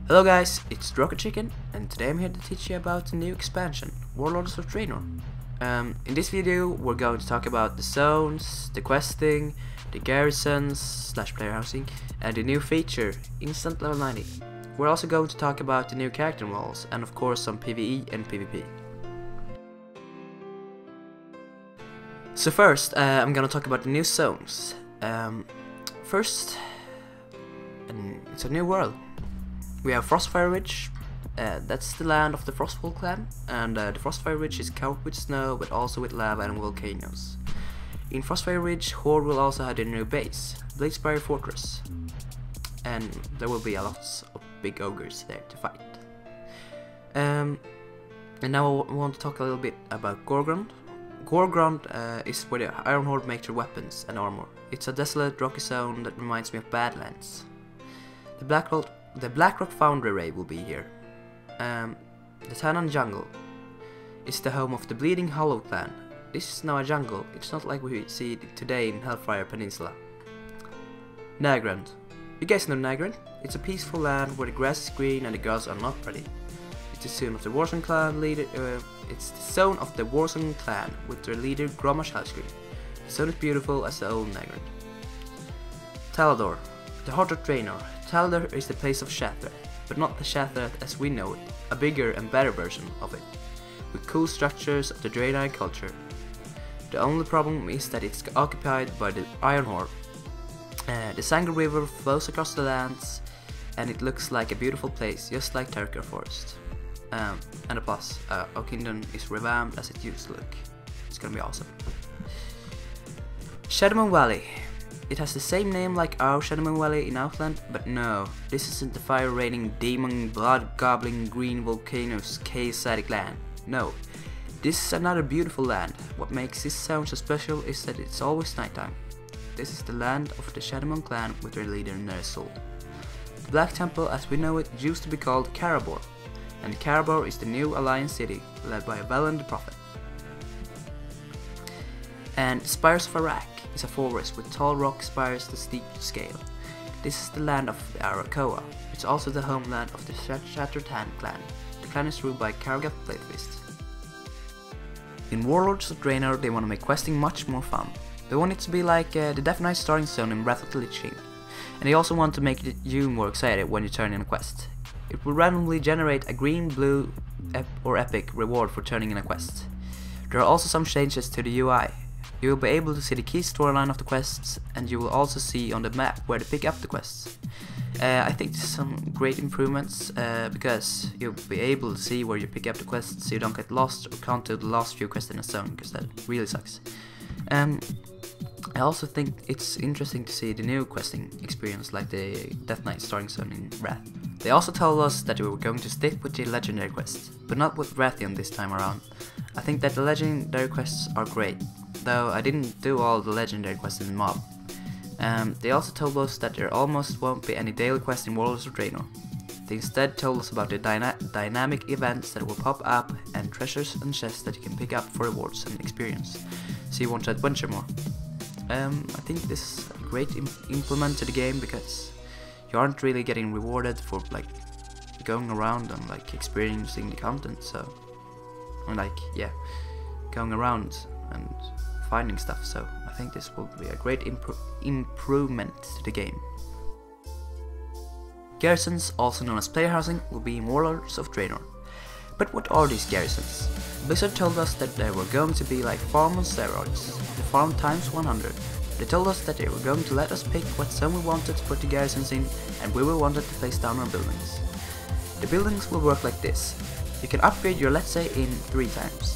Hello guys, it's Rocket Chicken, and today I'm here to teach you about the new expansion, Warlords of Draenor. In this video we're going to talk about the zones, the questing, the garrisons slash player housing, and the new feature, instant level 90. We're also going to talk about the new character models, and of course some PvE and PvP. So first, I'm gonna talk about the new zones. First, it's a new world. We have Frostfire Ridge, that's the land of the Frostfall clan, and the Frostfire Ridge is covered with snow, but also with lava and volcanoes. In Frostfire Ridge, Horde will also have their new base, Blizzcon Fortress, and there will be a lot of big ogres there to fight. And now I want to talk a little bit about Gorgrond. Gorgrond is where the Iron Horde make their weapons and armor. It's a desolate rocky zone that reminds me of Badlands. The Blackrock Foundry Ray will be here. The Tanan Jungle is the home of the Bleeding Hollow clan. This is now a jungle, it's not like we see it today in Hellfire Peninsula. Nagrand. You guys know Nagrand? It's a peaceful land where the grass is green and the girls are not pretty. It's the zone of the Warzone clan leader. It's the zone of the Warzone clan with their leader Gromash Hellscream. The zone is beautiful as the old Nagrand. Talador. The heart of Draenor. Talador is the place of Shattrath, but not the Shattrath as we know it, a bigger and better version of it, with cool structures of the Draenor culture. The only problem is that it's occupied by the Iron Horde. The Sangre River flows across the lands, and it looks like a beautiful place, just like Terracor Forest. And a plus, our kingdom is revamped as it used to look. It's gonna be awesome. Shadowmoon Valley. It has the same name like our Shadowmoon Valley in Outland, but no, this isn't the fire-raining, demon, blood-gobbling, green volcanoes, chaotic land. No, this is another beautiful land. What makes this zone so special is that it's always nighttime. This is the land of the Shadowmoon clan with their leader Ner'zhul. The Black Temple, as we know it, used to be called Karabor, and Karabor is the new Alliance city, led by Velen the Prophet. And Spires of Arak is a forest with tall rock spires that steep to scale. This is the land of the Arakoa. It's also the homeland of the Shattertan clan. The clan is ruled by Karagath Bladefist. In Warlords of Draenor they want to make questing much more fun. They want it to be like the Death Knight starting zone in Wrath of the Lich King. And they also want to make you more excited when you turn in a quest. It will randomly generate a green, blue, or epic reward for turning in a quest. There are also some changes to the UI. You will be able to see the key storyline of the quests, and you will also see on the map where to pick up the quests. I think this is some great improvements, because you'll be able to see where you pick up the quests so you don't get lost or can't do the last few quests in a zone, because that really sucks. I also think it's interesting to see the new questing experience like the Death Knight starting zone in Wrath. They also told us that we were going to stick with the legendary quests, but not with Wrathion this time around. I think that the legendary quests are great, though I didn't do all the legendary quests in Mob. They also told us that there almost won't be any daily quests in Warlords of Draenor. They instead told us about the dynamic events that will pop up and treasures and chests that you can pick up for rewards and experience, so you want to adventure more. I think this is a great implement to the game because you aren't really getting rewarded for like going around and like experiencing the content, so going around and finding stuff, so I think this will be a great improvement to the game. Garrisons, also known as player housing, will be in Warlords of Draenor. But what are these garrisons? Blizzard told us that they were going to be like farm on steroids, the farm times 100. They told us that they were going to let us pick what zone we wanted to put the garrisons in, and we will wanted to place down our buildings. The buildings will work like this. You can upgrade your let's say in 3 times.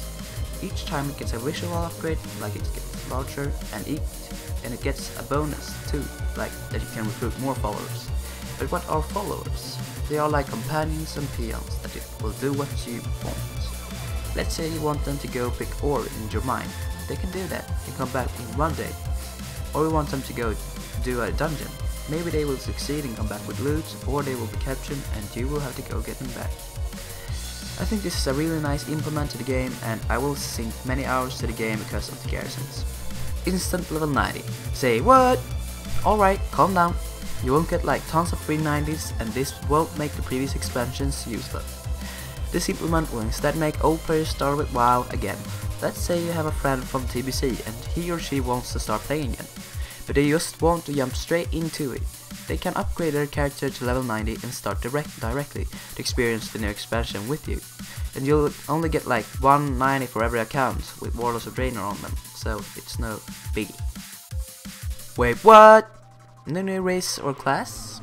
Each time it gets a visual upgrade, like it gets larger, and it gets a bonus too, like that you can recruit more followers. But what are followers? They are like companions and peons that will do what you want. Let's say you want them to go pick ore in your mine. They can do that and come back in 1 day. Or you want them to go do a dungeon. Maybe they will succeed and come back with loot, or they will be captured and you will have to go get them back. I think this is a really nice implement to the game, and I will sink many hours to the game because of the garrisons. Instant level 90. Say what? Alright, calm down. You won't get like tons of free 90s, and this won't make the previous expansions useless. This implement will instead make old players start with WoW again. Let's say you have a friend from TBC and he or she wants to start playing again, but they just want to jump straight into it. They can upgrade their character to level 90 and start directly to experience the new expansion with you. And you'll only get like 190 for every account with Warlords of Draenor on them, so it's no biggie. Wait, what? No new race or class?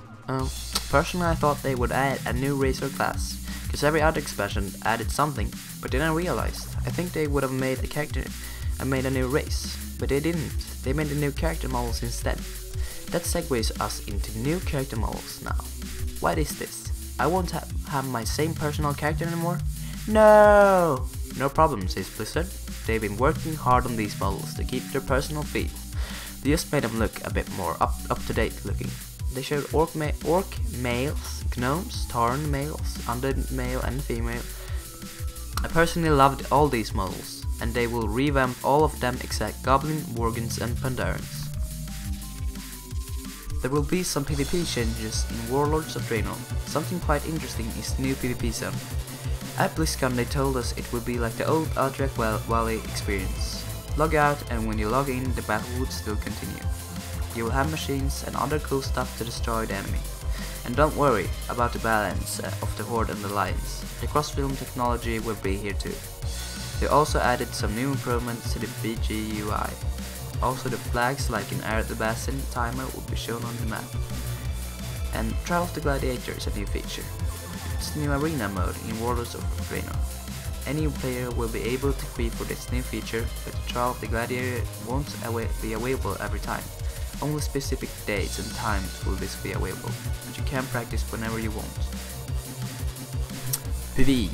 Personally I thought they would add a new race or class, because every other expansion added something, but then I realized I think they would have made a character and made a new race, but they didn't. They made the new character models instead. That segues us into new character models now. What is this? I won't have my same personal character anymore? No! No problem, says Blizzard. They've been working hard on these models to keep their personal feel. They just made them look a bit more up to date looking. They showed orc males, gnomes, Tauren males, undead male and female. I personally loved all these models, and they will revamp all of them except Goblin, Worgens and Pandaren. There will be some PvP changes in Warlords of Draenor. Something quite interesting is the new PvP zone. At Blizzcon they told us it would be like the old Aldrich Valley experience. Log out, and when you log in the battle would still continue. You will have machines and other cool stuff to destroy the enemy. And don't worry about the balance of the Horde and the Alliance. The cross-film technology will be here too. They also added some new improvements to the BG UI. Also the flags like in Air the Basin timer will be shown on the map. And Trial of the Gladiator is a new feature. It's the new arena mode in Warlords of Draenor. Any player will be able to queue for this new feature, but the Trial of the Gladiator won't be available every time. Only specific dates and times will this be available, and you can practice whenever you want. PvE.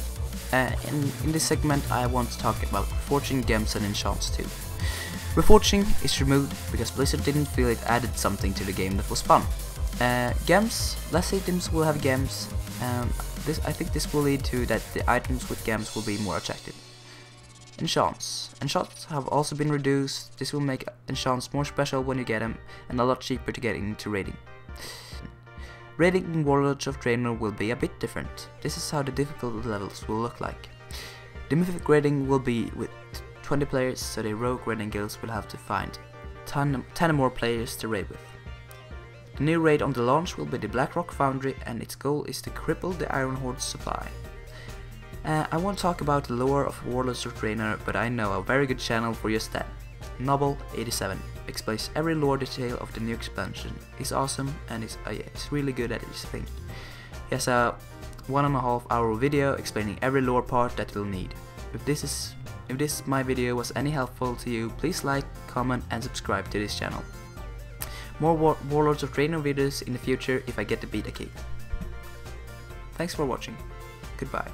In this segment I want to talk about Reforging, Gems and Enchants too. Reforging is removed because Blizzard didn't feel it added something to the game that was fun. Gems, less items will have gems, I think this will lead to that the items with gems will be more attractive. Enchants have also been reduced. This will make enchants more special when you get them and a lot cheaper to get into raiding. Raiding in Warlords of Draenor will be a bit different. This is how the difficulty levels will look like. The mythic raiding will be with 20 players, so the rogue raiding guilds will have to find 10 more players to raid with. The new raid on the launch will be the Blackrock Foundry, and its goal is to cripple the Iron Horde's supply. I won't talk about the lore of Warlords of Draenor, but I know a very good channel for just that. Noble87 explains every lore detail of the new expansion. He's awesome, and he's really good at his thing. He has a 1.5 hour video explaining every lore part that you'll need. If my video was any helpful to you, please like, comment and subscribe to this channel. More Warlords of Draenor videos in the future if I get the beta key. Thanks for watching. Goodbye.